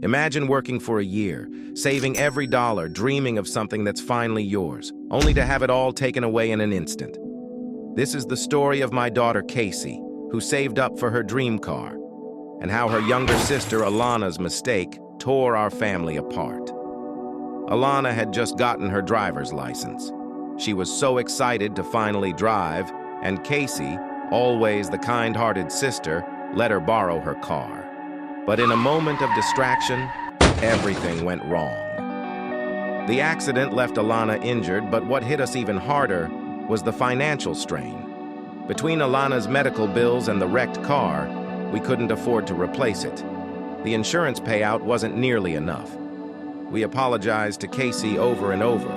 Imagine working for a year, saving every dollar, dreaming of something that's finally yours, only to have it all taken away in an instant. This is the story of my daughter Casey, who saved up for her dream car, and how her younger sister Alana's mistake tore our family apart. Alana had just gotten her driver's license. She was so excited to finally drive, and Casey, always the kind-hearted sister, let her borrow her car. But in a moment of distraction, everything went wrong. The accident left Alana injured, but what hit us even harder was the financial strain. Between Alana's medical bills and the wrecked car, we couldn't afford to replace it. The insurance payout wasn't nearly enough. We apologized to Casey over and over,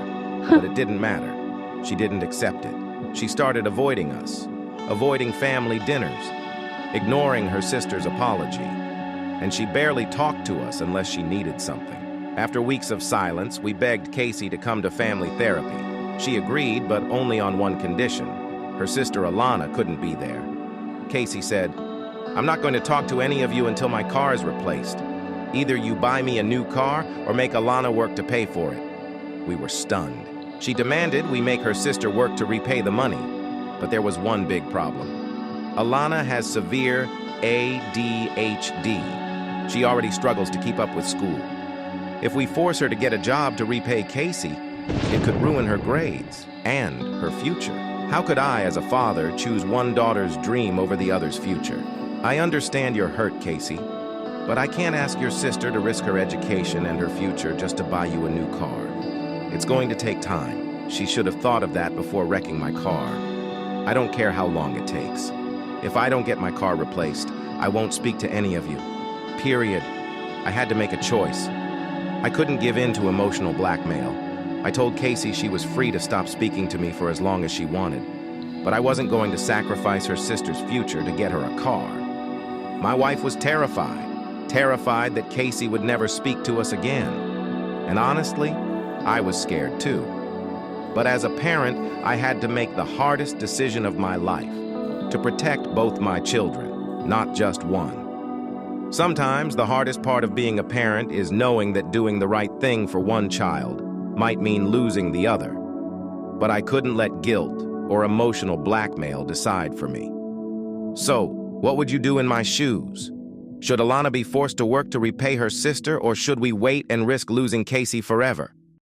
but it didn't matter. She didn't accept it. She started avoiding us, avoiding family dinners, ignoring her sister's apology. And she barely talked to us unless she needed something. After weeks of silence, we begged Casey to come to family therapy. She agreed, but only on one condition. Her sister Alana couldn't be there. Casey said, "I'm not going to talk to any of you until my car is replaced. Either you buy me a new car or make Alana work to pay for it." We were stunned. She demanded we make her sister work to repay the money, but there was one big problem. Alana has severe ADHD. She already struggles to keep up with school. If we force her to get a job to repay Casey, it could ruin her grades and her future. How could I, as a father, choose one daughter's dream over the other's future? I understand you're hurt, Casey, but I can't ask your sister to risk her education and her future just to buy you a new car. It's going to take time. She should have thought of that before wrecking my car. I don't care how long it takes. If I don't get my car replaced, I won't speak to any of you. Period. I had to make a choice. I couldn't give in to emotional blackmail. I told Casey she was free to stop speaking to me for as long as she wanted, but I wasn't going to sacrifice her sister's future to get her a car. My wife was terrified that Casey would never speak to us again. And honestly, I was scared too. But as a parent, I had to make the hardest decision of my life, to protect both my children, not just one. Sometimes the hardest part of being a parent is knowing that doing the right thing for one child might mean losing the other. But I couldn't let guilt or emotional blackmail decide for me. So, what would you do in my shoes? Should Alana be forced to work to repay her sister, or should we wait and risk losing Casey forever?